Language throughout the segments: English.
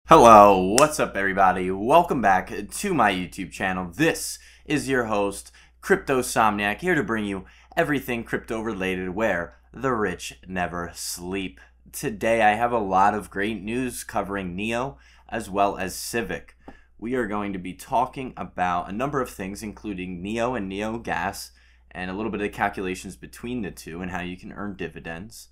Hello, what's up everybody? Welcome back to my YouTube channel. This is your host, CryptoSomniac, here to bring you everything crypto related where the rich never sleep. Today I have a lot of great news covering NEO as well as CIVIC. We are going to be talking about a number of things including NEO and NEO Gas and a little bit of the calculations between the two and how you can earn dividends.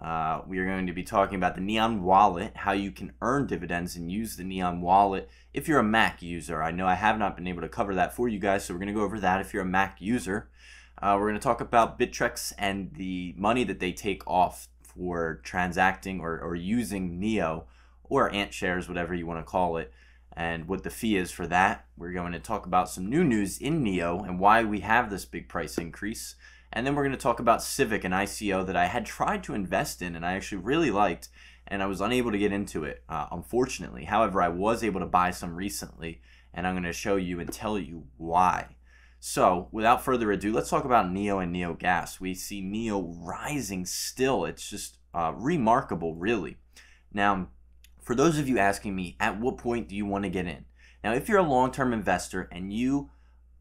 We are going to be talking about the Neon Wallet, how you can earn dividends and use the Neon Wallet if you're a Mac user. I know I have not been able to cover that for you guys, so we're going to go over that if you're a Mac user. We're going to talk about Bittrex and the money that they take off for transacting or using NEO or Ant shares, whatever you want to call it, and what the fee is for that. We're going to talk about some new news in NEO and why we have this big price increase. And then we're going to talk about CIVIC, an ICO that I had tried to invest in and I actually really liked, and I was unable to get into it, unfortunately. However, I was able to buy some recently, and I'm going to show you and tell you why. So, without further ado, let's talk about NEO and NEO Gas. We see NEO rising still. It's just remarkable, really. Now, for those of you asking me, at what point do you want to get in? Now, if you're a long-term investor and you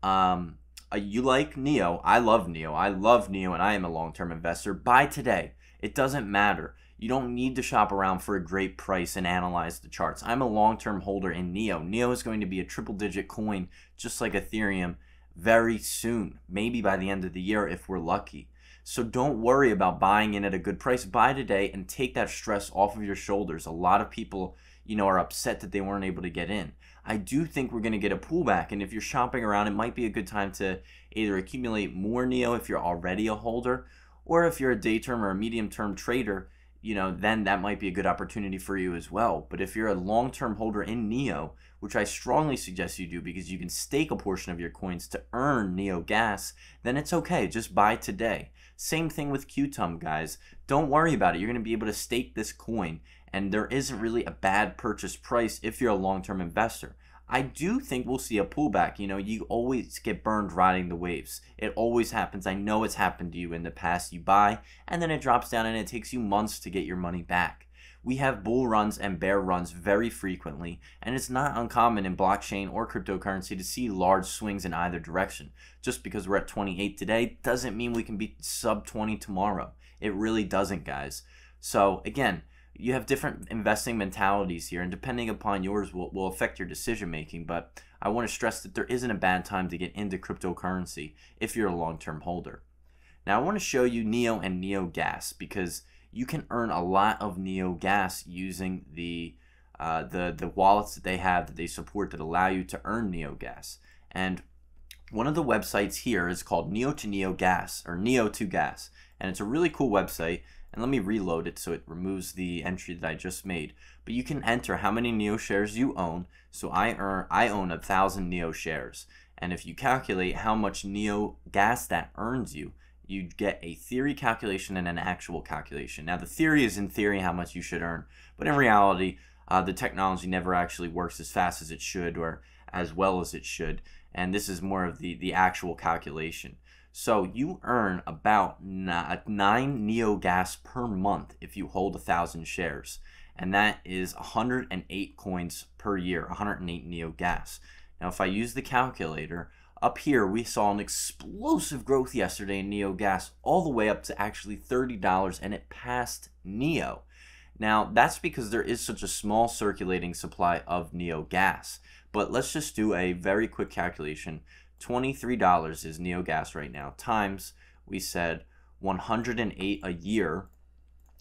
like NEO, I love NEO, and I am a long-term investor, buy today. It doesn't matter. You don't need to shop around for a great price and analyze the charts. I'm a long-term holder in NEO. NEO is going to be a triple-digit coin, just like Ethereum, very soon, maybe by the end of the year if we're lucky. So don't worry about buying in at a good price. Buy today and take that stress off of your shoulders. A lot of people, are upset that they weren't able to get in. I do think we're going to get a pullback, and if you're shopping around, it might be a good time to either accumulate more NEO if you're already a holder, or if you're a day term or a medium term trader, then that might be a good opportunity for you as well. But if you're a long-term holder in NEO, which I strongly suggest you do because you can stake a portion of your coins to earn NEO Gas, then it's okay, just buy today. Same thing with QTUM, guys. Don't worry about it. You're going to be able to stake this coin, and there isn't really a bad purchase price if you're a long-term investor. I do think we'll see a pullback. You always get burned riding the waves. It always happens. I know it's happened to you in the past. You buy, and then it drops down, and it takes you months to get your money back. We have bull runs and bear runs very frequently, and it's not uncommon in blockchain or cryptocurrency to see large swings in either direction. Just because we're at 28 today doesn't mean we can be sub 20 tomorrow. It really doesn't, guys. So again, you have different investing mentalities here, and depending upon yours will affect your decision making. But I want to stress that there isn't a bad time to get into cryptocurrency if you're a long-term holder. Now I want to show you NEO and NEO Gas because you can earn a lot of NEO Gas using the wallets that they have that they support that allow you to earn NEO Gas. And one of the websites here is called Neo to NEO Gas, or Neo to Gas, and it's a really cool website. And let me reload it so it removes the entry that I just made. But you can enter how many NEO shares you own. So I own 1,000 NEO shares, and if you calculate how much NEO Gas that earns you, you get a theory calculation and an actual calculation. Now the theory is in theory how much you should earn, but in reality, the technology never actually works as fast as it should or as well as it should. And this is more of the actual calculation. So you earn about 9 NEO Gas per month if you hold 1,000 shares. And that is 108 coins per year, 108 NEO Gas. Now if I use the calculator, up here we saw an explosive growth yesterday in NEO Gas all the way up to actually $30, and it passed NEO. Now that's because there is such a small circulating supply of NEO Gas. But let's just do a very quick calculation. $23 is NEO Gas right now, times, we said, 108 a year.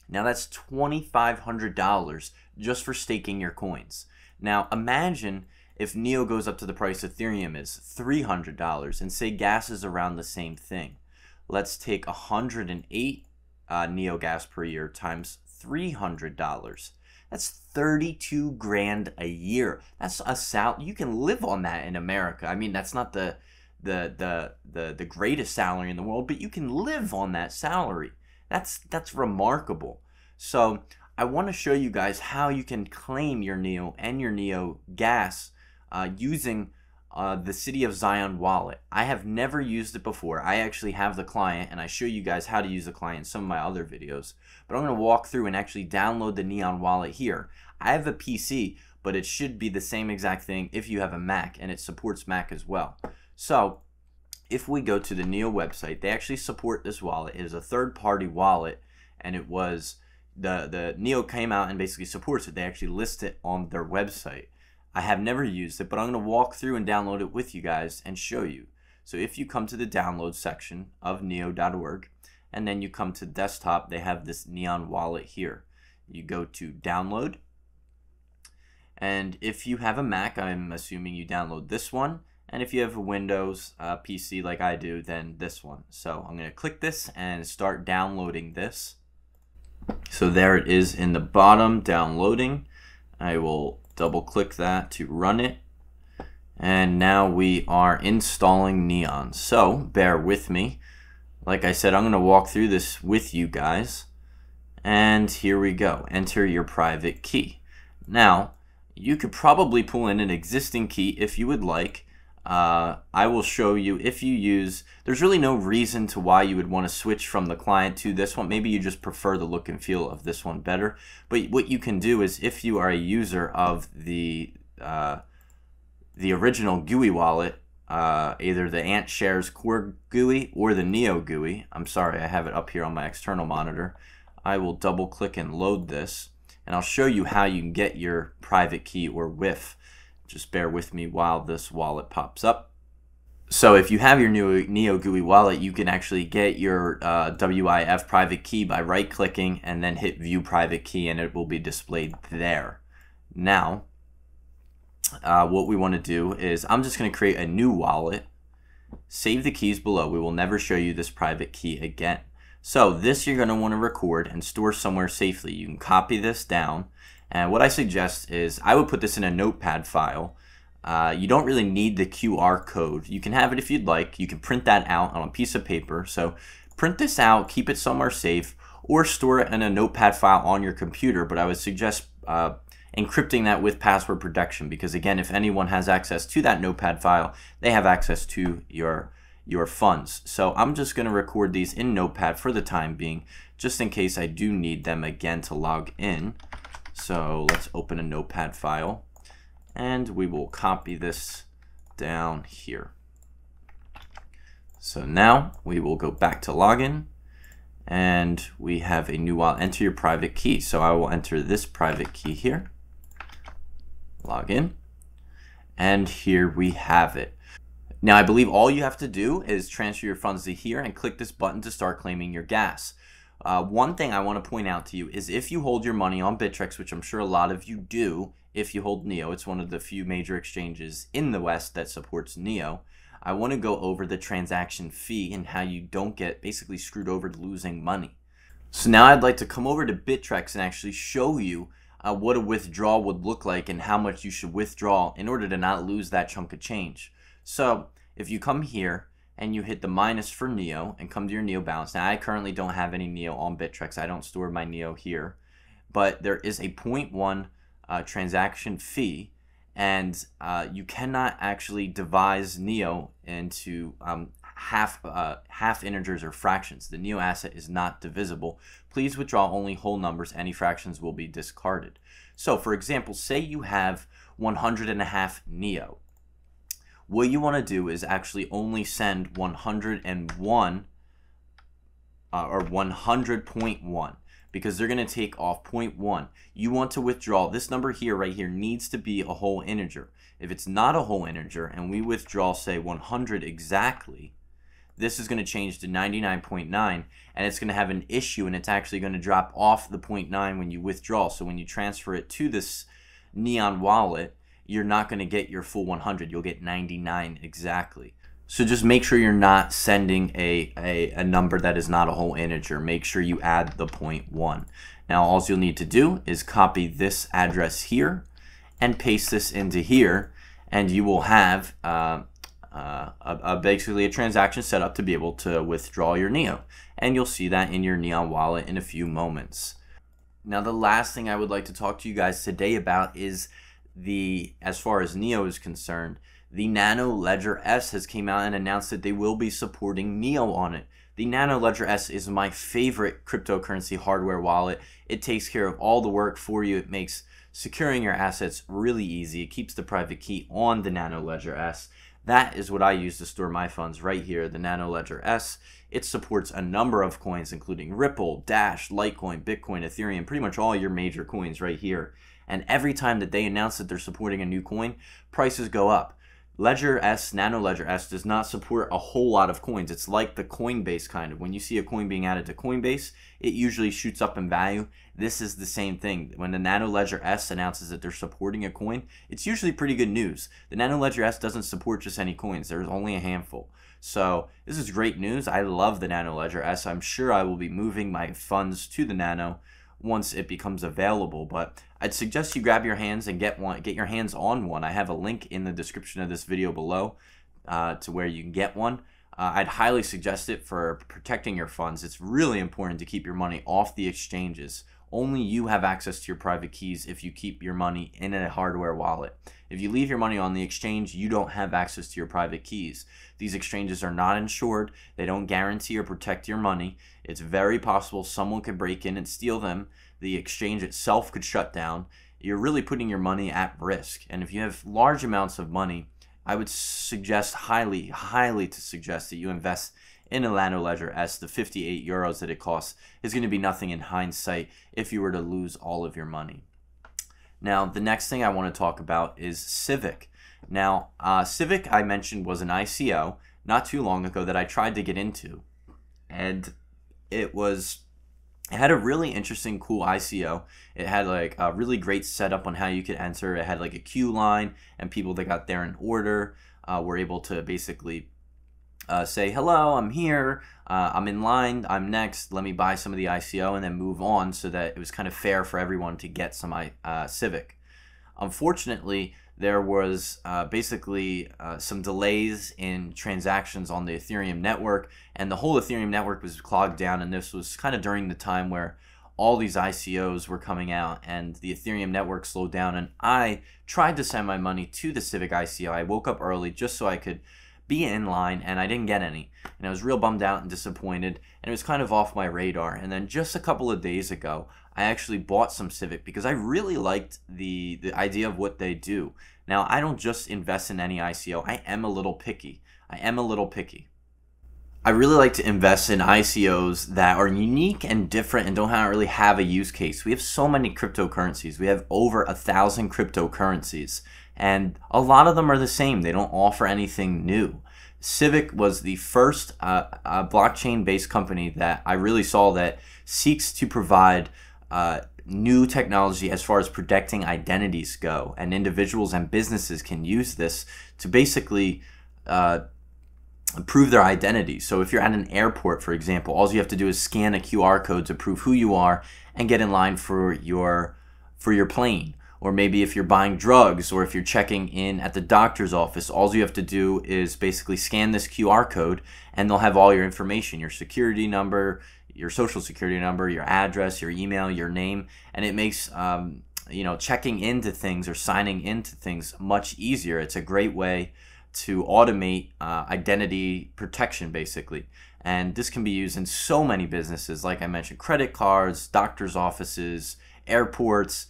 Now that's $2,500 just for staking your coins. Now imagine if NEO goes up to the price Ethereum is, $300, and say gas is around the same thing. Let's take 108 NEO Gas per year times $300. That's 32 grand a year. That's a salary. You can live on that in America. I mean, that's not the greatest salary in the world, but you can live on that salary. That's remarkable. So I want to show you guys how you can claim your NEO and your NEO Gas using the City of Zion wallet. I have never used it before. I actually have the client, and I show you guys how to use the client in some of my other videos. But I'm going to walk through and actually download the Neon wallet here. I have a PC, but it should be the same exact thing if you have a Mac, and it supports Mac as well. So if we go to the Neo website, they actually support this wallet. It is a third-party wallet, and it was the Neo came out and basically supports it. They actually list it on their website. I have never used it, but I'm going to walk through and download it with you guys and show you. So if you come to the download section of neo.org, and then you come to desktop, they have this Neon wallet here. You go to download, and if you have a Mac, I'm assuming you download this one, and if you have a Windows PC like I do, then this one. So I'm going to click this and start downloading this. So there it is in the bottom, downloading. I will double click that to run it, and now we are installing Neon. So bear with me. Like I said, I'm going to walk through this with you guys. And here we go. Enter your private key. Now, you could probably pull in an existing key if you would like. I will show you if you use, there's really no reason to why you would want to switch from the client to this one. Maybe you just prefer the look and feel of this one better. But what you can do is, if you are a user of the original GUI wallet, either the Ant Shares Core GUI or the Neo GUI. I'm sorry, I have it up here on my external monitor. I will double click and load this, and I'll show you how you can get your private key or WIF. Just bear with me while this wallet pops up. So if you have your Neo GUI wallet, you can actually get your WIF private key by right clicking and then hit view private key, and it will be displayed there. Now, what we want to do is, I'm just going to create a new wallet, save the keys below. We will never show you this private key again. So this you're going to want to record and store somewhere safely. You can copy this down, and what I suggest is I would put this in a notepad file. You don't really need the QR code. You can have it if you'd like. You can print that out on a piece of paper. So print this out, keep it somewhere safe, or store it in a notepad file on your computer, but I would suggest encrypting that with password protection, because again, if anyone has access to that notepad file, they have access to your funds. So I'm just going to record these in Notepad for the time being, just in case I do need them again to log in. So let's open a Notepad file, and we will copy this down here. So now we will go back to login, and we have a new wallet. Enter your private key. So I will enter this private key here. Log in, and here we have it. Now I believe all you have to do is transfer your funds to here and click this button to start claiming your gas. One thing I want to point out to you is, if you hold your money on Bittrex, which I'm sure a lot of you do if you hold Neo, it's one of the few major exchanges in the West that supports Neo, I want to go over the transaction fee and how you don't get basically screwed over to losing money. So now I'd like to come over to Bittrex and actually show you what a withdrawal would look like and how much you should withdraw in order to not lose that chunk of change. So if you come here and you hit the minus for Neo and come to your Neo balance. Now I currently don't have any Neo on Bittrex. I don't store my Neo here, but there is a 0.1 transaction fee, and you cannot actually devise Neo into half integers or fractions. The Neo asset is not divisible. Please withdraw only whole numbers. Any fractions will be discarded. So for example, say you have 100.5 Neo. What you want to do is actually only send 101 or 100.1, because they're going to take off 0.1. You want to withdraw this number here, right here, needs to be a whole integer. If it's not a whole integer and we withdraw, say 100 exactly, this is going to change to 99.9, and it's going to have an issue, and it's actually going to drop off the 0.9 when you withdraw. So when you transfer it to this Neon wallet, you're not going to get your full 100. You'll get 99 exactly. So just make sure you're not sending a number that is not a whole integer. Make sure you add the 0.1. Now all you'll need to do is copy this address here and paste this into here, and you will have basically a transaction set up to be able to withdraw your Neo. And you'll see that in your Neon wallet in a few moments. Now the last thing I would like to talk to you guys today about is as far as Neo is concerned, the Nano Ledger S has came out and announced that they will be supporting Neo on it. The Nano Ledger S is my favorite cryptocurrency hardware wallet. It takes care of all the work for you. It makes securing your assets really easy. It keeps the private key on the Nano Ledger S. That is what I use to store my funds right here, the Nano Ledger S. It supports a number of coins, including Ripple, Dash, Litecoin, Bitcoin, Ethereum, pretty much all your major coins right here. And every time that they announce that they're supporting a new coin, prices go up. Ledger S, Nano Ledger S, does not support a whole lot of coins. It's like the Coinbase kind of. When you see a coin being added to Coinbase, it usually shoots up in value. This is the same thing. When the Nano Ledger S announces that they're supporting a coin, it's usually pretty good news. The Nano Ledger S doesn't support just any coins. There's only a handful. So this is great news. I love the Nano Ledger S. I'm sure I will be moving my funds to the Nano once it becomes available, but I'd suggest you grab your hands and get your hands on one. I have a link in the description of this video below to where you can get one. I'd highly suggest it for protecting your funds. It's really important to keep your money off the exchanges. Only you have access to your private keys if you keep your money in a hardware wallet. If you leave your money on the exchange, you don't have access to your private keys. These exchanges are not insured. They don't guarantee or protect your money. It's very possible someone could break in and steal them. The exchange itself could shut down. You're really putting your money at risk. And if you have large amounts of money, I would suggest highly to suggest that you invest in a Nano Ledger S. The 58 euros that it costs is going to be nothing in hindsight if you were to lose all of your money. Now, the next thing I want to talk about is CIVIC. Now, CIVIC, I mentioned, was an ICO not too long ago that I tried to get into. And it had a really interesting, cool ICO. It had like a really great setup on how you could enter. It had like a queue line, and people that got there in order were able to basically say, hello, I'm here, I'm in line, I'm next, let me buy some of the ICO and then move on, so that it was kind of fair for everyone to get some CIVIC. Unfortunately, there was basically some delays in transactions on the Ethereum network, and the whole Ethereum network was clogged down, and this was kind of during the time where all these ICOs were coming out and the Ethereum network slowed down, and I tried to send my money to the CIVIC ICO. I woke up early just so I could be in line, and I didn't get any, and I was real bummed out and disappointed, and it was kind of off my radar. And then just a couple of days ago, I actually bought some CIVIC because I really liked the idea of what they do. Now, I don't just invest in any ICO. I am a little picky. I really like to invest in ICOs that are unique and different and don't really have a use case. We have so many cryptocurrencies. We have over 1,000 cryptocurrencies, and a lot of them are the same. They don't offer anything new. CIVIC was the first blockchain-based company that I really saw that seeks to provide new technology as far as protecting identities go, and individuals and businesses can use this to basically prove their identity. So if you're at an airport, for example, all you have to do is scan a QR code to prove who you are and get in line for your plane. Or maybe if you're buying drugs, or if you're checking in at the doctor's office, all you have to do is basically scan this QR code and they'll have all your information, your security number, your social security number, your address, your email, your name, and it makes checking into things or signing into things much easier. It's a great way to automate identity protection, basically. And this can be used in so many businesses, like I mentioned, credit cards, doctor's offices, airports,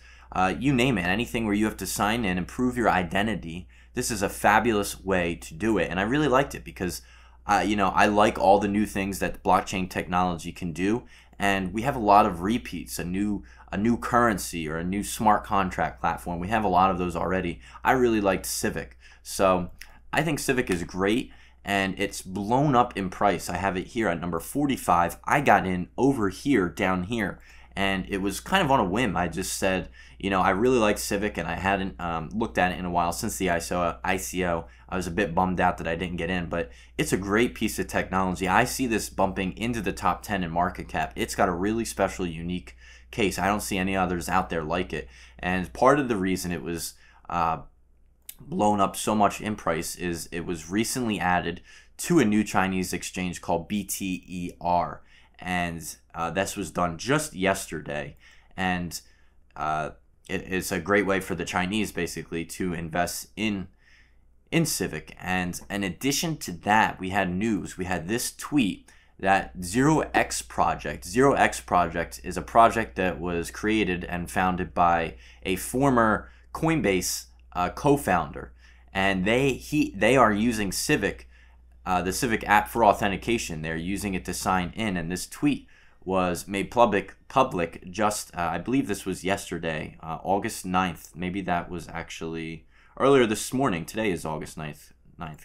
you name it, anything where you have to sign in and prove your identity. This is a fabulous way to do it, and I really liked it because I like all the new things that blockchain technology can do, and we have a lot of repeats, a new currency or a new smart contract platform. We have a lot of those already. I really liked CIVIC, so I think CIVIC is great, and it's blown up in price. I have it here at number 45. I got in over here, down here, and it was kind of on a whim. I just said, I really like CIVIC, and I hadn't looked at it in a while since the ICO. I was a bit bummed out that I didn't get in, but it's a great piece of technology. I see this bumping into the top 10 in market cap. It's got a really special, unique case. I don't see any others out there like it, and part of the reason it was blown up so much in price is it was recently added to a new Chinese exchange called BTER, and this was done just yesterday, and it is a great way for the Chinese basically to invest in CIVIC. And in addition to that, we had news. We had this tweet that ZeroX project. ZeroX project is a project that was created and founded by a former Coinbase co-founder, and they are using CIVIC, the CIVIC app for authentication. They're using it to sign in, and this tweet was made public just, I believe this was yesterday, August 9th. Maybe that was actually earlier this morning. Today is August 9th,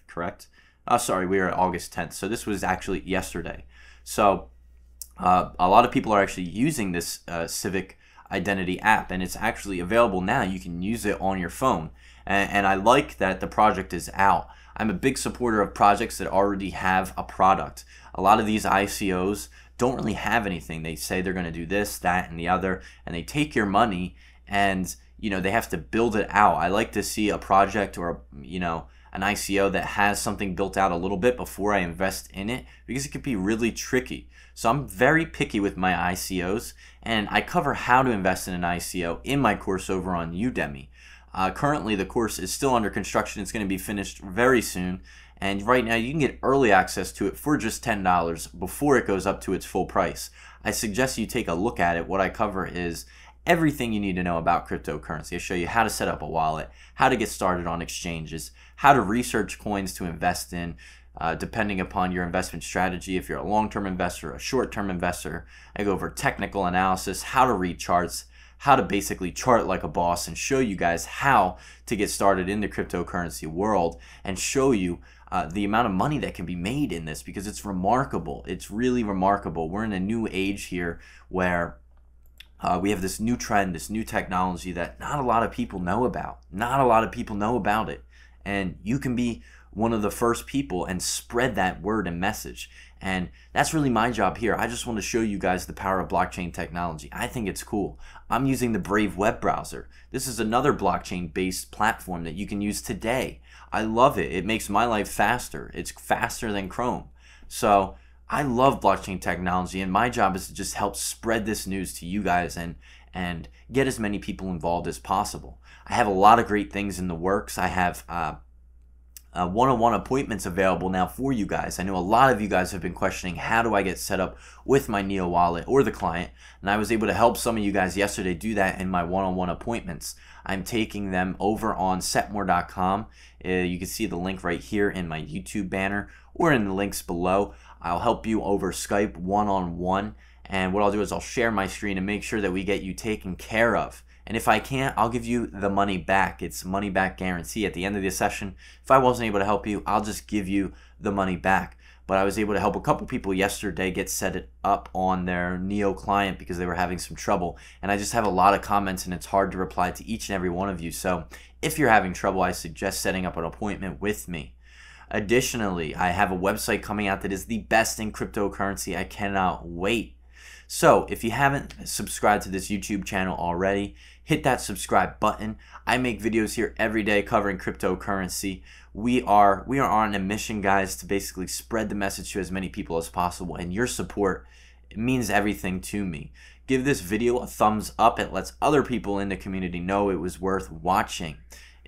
correct? Sorry, we are at August 10th. So this was actually yesterday. So a lot of people are actually using this CIVIC identity app, and it's actually available now. You can use it on your phone. And I like that the project is out. I'm a big supporter of projects that already have a product. A lot of these ICOs don't really have anything. They say they're going to do this, that, and the other, and they take your money and, you know, they have to build it out. I like to see a project or, you know, an ICO that has something built out a little bit before I invest in it, because it could be really tricky. So I'm very picky with my ICOs, and I cover how to invest in an ICO in my course over on Udemy. Currently, the course is still under construction. It's going to be finished very soon. And right now, you can get early access to it for just $10 before it goes up to its full price. I suggest you take a look at it. What I cover is everything you need to know about cryptocurrency. I show you how to set up a wallet, how to get started on exchanges, how to research coins to invest in, depending upon your investment strategy. If you're a long-term investor, a short-term investor, I go over technical analysis, how to read charts, how to basically chart like a boss, and show you guys how to get started in the cryptocurrency world, and show you the amount of money that can be made in this, because it's remarkable. It's really remarkable. We're in a new age here where we have this new trend, this new technology that not a lot of people know about. Not a lot of people know about it. And you can be one of the first people and spread that word and message. And that's really my job here. I just want to show you guys the power of blockchain technology. I think it's cool. I'm using the Brave web browser. This is another blockchain-based platform that you can use today. I love it. It makes my life faster. It's faster than Chrome. So I love blockchain technology, and my job is to just help spread this news to you guys and get as many people involved as possible. I have a lot of great things in the works. I have one-on-one appointments available now for you guys. I know a lot of you guys have been questioning, how do I get set up with my Neo wallet or the client? And I was able to help some of you guys yesterday do that in my one-on-one appointments. I'm taking them over on setmore.com. You can see the link right here in my YouTube banner or in the links below. I'll help you over Skype one-on-one. And what I'll do is I'll share my screen and make sure that we get you taken care of. And if I can't, I'll give you the money back. It's money back guarantee. At the end of the session, if I wasn't able to help you, I'll just give you the money back. But I was able to help a couple people yesterday get set it up on their Neo client because they were having some trouble. And I just have a lot of comments, and it's hard to reply to each and every one of you. So if you're having trouble, I suggest setting up an appointment with me. Additionally, I have a website coming out that is the best in cryptocurrency. I cannot wait. So if you haven't subscribed to this YouTube channel already, hit that subscribe button. I make videos here every day covering cryptocurrency. We are on a mission, guys, to basically spread the message to as many people as possible, and your support, it means everything to me. Give this video a thumbs up. It lets other people in the community know it was worth watching.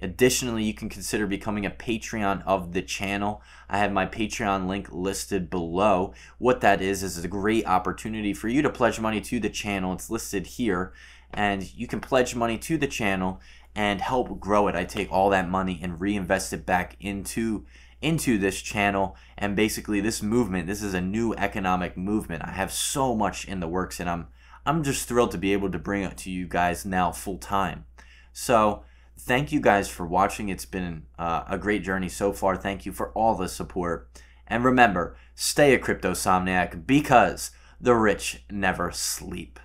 Additionally, you can consider becoming a Patreon of the channel. I have my Patreon link listed below. What that is a great opportunity for you to pledge money to the channel. It's listed here, and you can pledge money to the channel and help grow it. I take all that money and reinvest it back into this channel, and basically this movement. This is a new economic movement. I have so much in the works, and I'm just thrilled to be able to bring it to you guys now full time. So thank you guys for watching. It's been a great journey so far. Thank you for all the support. And remember, stay a crypto somniac, because the rich never sleep.